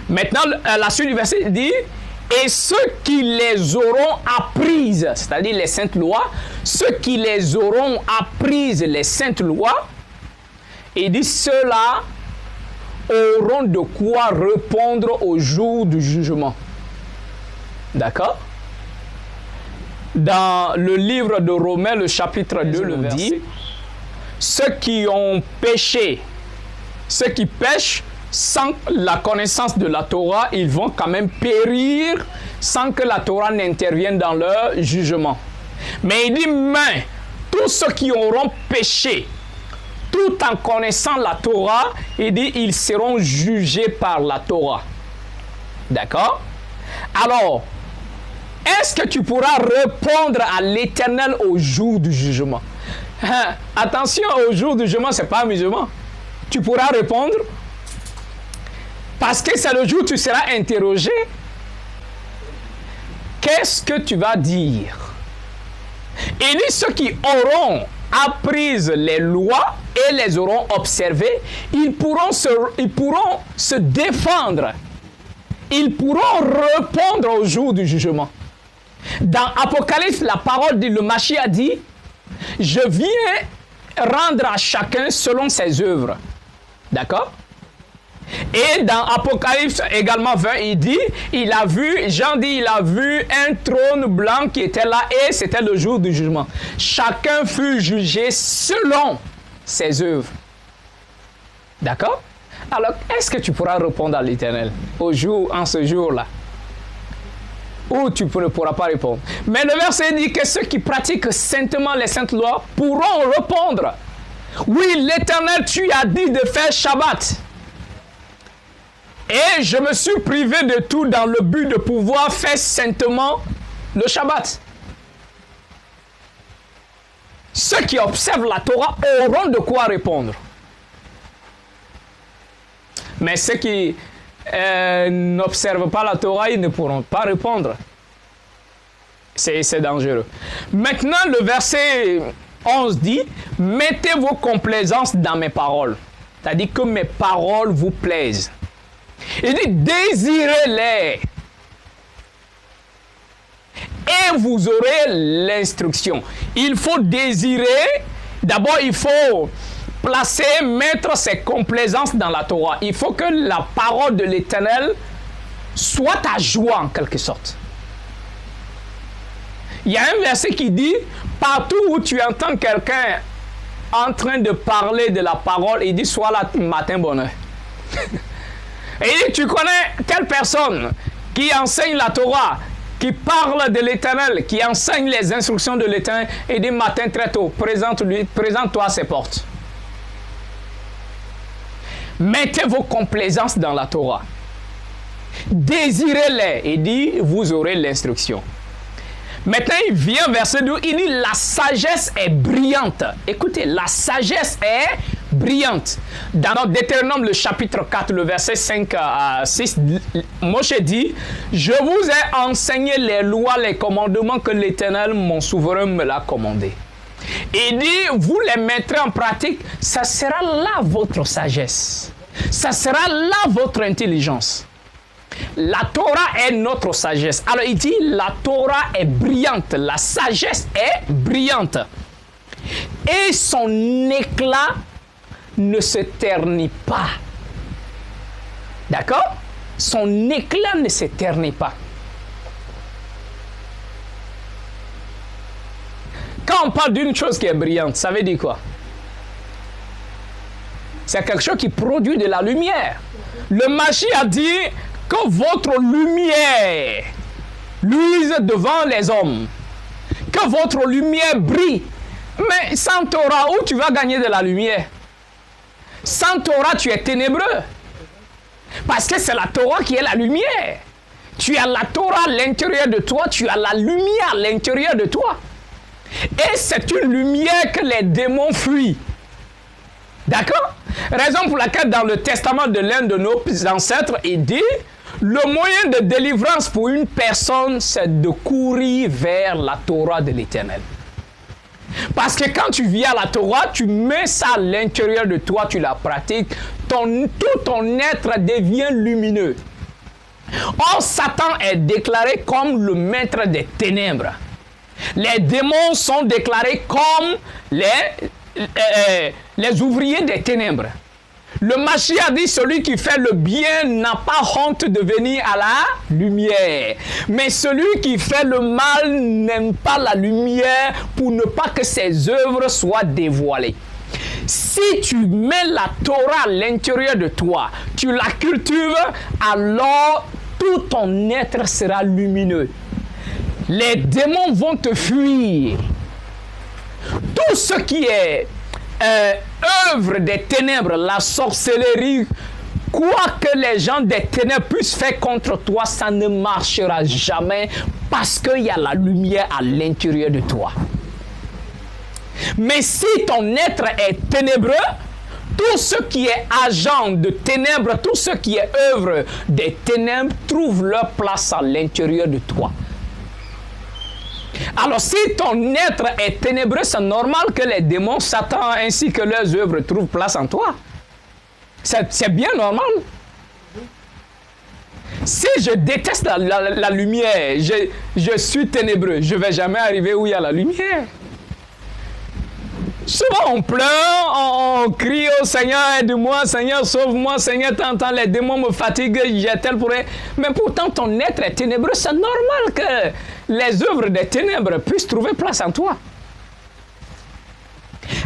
Maintenant, la suite du verset dit « Et ceux qui les auront apprises, c'est-à-dire les saintes lois, ceux qui les auront apprises, les saintes lois, il dit ceux-là auront de quoi répondre au jour du jugement. » D'accord? Dans le livre de Romains, le chapitre 2, le dit « Ceux qui ont péché, ceux qui pêchent, sans la connaissance de la Torah, ils vont quand même périr sans que la Torah n'intervienne dans leur jugement. » Mais il dit, mais tous ceux qui auront péché, tout en connaissant la Torah, il dit, ils seront jugés par la Torah. D'accord? Alors, est-ce que tu pourras répondre à l'Éternel au jour du jugement? Attention, au jour du jugement, ce n'est pas amusement. Tu pourras répondre parce que c'est le jour où tu seras interrogé. Qu'est-ce que tu vas dire? Il dit ceux qui auront appris les lois et les auront observées, ils pourront se défendre. Ils pourront répondre au jour du jugement. Dans Apocalypse, la parole dit, le Mashiach a dit, je viens rendre à chacun selon ses œuvres. D'accord? Et dans Apocalypse également 20, il dit, Jean dit, il a vu un trône blanc qui était là et c'était le jour du jugement. Chacun fut jugé selon ses œuvres. D'accord? Alors, est-ce que tu pourras répondre à l'Éternel en ce jour-là? Ou tu ne pourras pas répondre. Mais le verset dit que ceux qui pratiquent saintement les saintes lois pourront répondre. Oui, l'Éternel, tu as dit de faire Shabbat. Et je me suis privé de tout dans le but de pouvoir faire saintement le Shabbat. Ceux qui observent la Torah auront de quoi répondre. Mais ceux qui n'observent pas la Torah, ils ne pourront pas répondre. C'est dangereux. Maintenant, le verset 11 dit, « Mettez vos complaisances dans mes paroles. » C'est-à-dire que mes paroles vous plaisent. Il dit, désirez-les. Et vous aurez l'instruction. Il faut désirer. D'abord, il faut mettre ses complaisances dans la Torah. Il faut que la parole de l'Éternel soit ta joie en quelque sorte. Il y a un verset qui dit, partout où tu entends quelqu'un en train de parler de la parole, il dit, sois là matin bonheur. Et tu connais telle personne qui enseigne la Torah, qui parle de l'Éternel, qui enseigne les instructions de l'Éternel, et dit matin très tôt, présente-toi à ses portes. Mettez vos complaisances dans la Torah. Désirez-les, et dit, vous aurez l'instruction. Maintenant, il vient verset 2, il dit, la sagesse est brillante. Écoutez, la sagesse est brillante. Dans Deutéronome, le chapitre 4, le verset 5 à 6, Moïse dit, je vous ai enseigné les lois, les commandements que l'Éternel, mon souverain, me l'a commandé. Il dit, vous les mettrez en pratique, ça sera là votre sagesse. Ça sera là votre intelligence. La Torah est notre sagesse. Alors il dit, la Torah est brillante, la sagesse est brillante. Et son éclat ne se ternit pas. D'accord? Son éclat ne se ternit pas. Quand on parle d'une chose qui est brillante, ça veut dire quoi? C'est quelque chose qui produit de la lumière. Le Mashiach a dit que votre lumière luise devant les hommes. Que votre lumière brille. Mais sans Torah, où tu vas gagner de la lumière? Sans Torah, tu es ténébreux. Parce que c'est la Torah qui est la lumière. Tu as la Torah à l'intérieur de toi, tu as la lumière à l'intérieur de toi. Et c'est une lumière que les démons fuient. D'accord? Raison pour laquelle dans le testament de l'un de nos ancêtres, il dit, le moyen de délivrance pour une personne, c'est de courir vers la Torah de l'Éternel. Parce que quand tu viens à la Torah, tu mets ça à l'intérieur de toi, tu la pratiques, tout ton être devient lumineux. Or, Satan est déclaré comme le maître des ténèbres. Les démons sont déclarés comme les ouvriers des ténèbres. Le Mashiach dit, celui qui fait le bien n'a pas honte de venir à la lumière. Mais celui qui fait le mal n'aime pas la lumière pour ne pas que ses œuvres soient dévoilées. Si tu mets la Torah à l'intérieur de toi, tu la cultives, alors tout ton être sera lumineux. Les démons vont te fuir. Tout ce qui est œuvre des ténèbres, la sorcellerie, quoi que les gens des ténèbres puissent faire contre toi, ça ne marchera jamais parce qu'il y a la lumière à l'intérieur de toi. Mais si ton être est ténébreux, tout ce qui est agent de ténèbres, tout ce qui est œuvre des ténèbres, trouve leur place à l'intérieur de toi. Alors, si ton être est ténébreux, c'est normal que les démons, Satan ainsi que leurs œuvres trouvent place en toi. C'est bien normal. Si je déteste la lumière, je suis ténébreux, je ne vais jamais arriver où il y a la lumière. Souvent on pleure, on crie au Seigneur, aide-moi, Seigneur, sauve-moi, Seigneur, t'entends, les démons me fatiguent, j'ai tel pour eux. Mais pourtant ton être est ténébreux, c'est normal que les œuvres des ténèbres puissent trouver place en toi.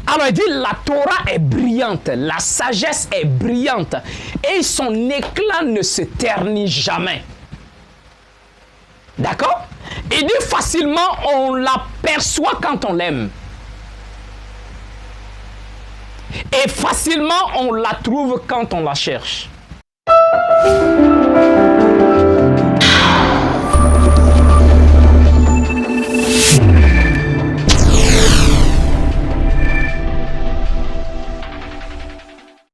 Alors il dit, la Torah est brillante, la sagesse est brillante et son éclat ne se ternit jamais. D'accord? Il dit facilement, on l'aperçoit quand on l'aime. Et facilement, on la trouve quand on la cherche.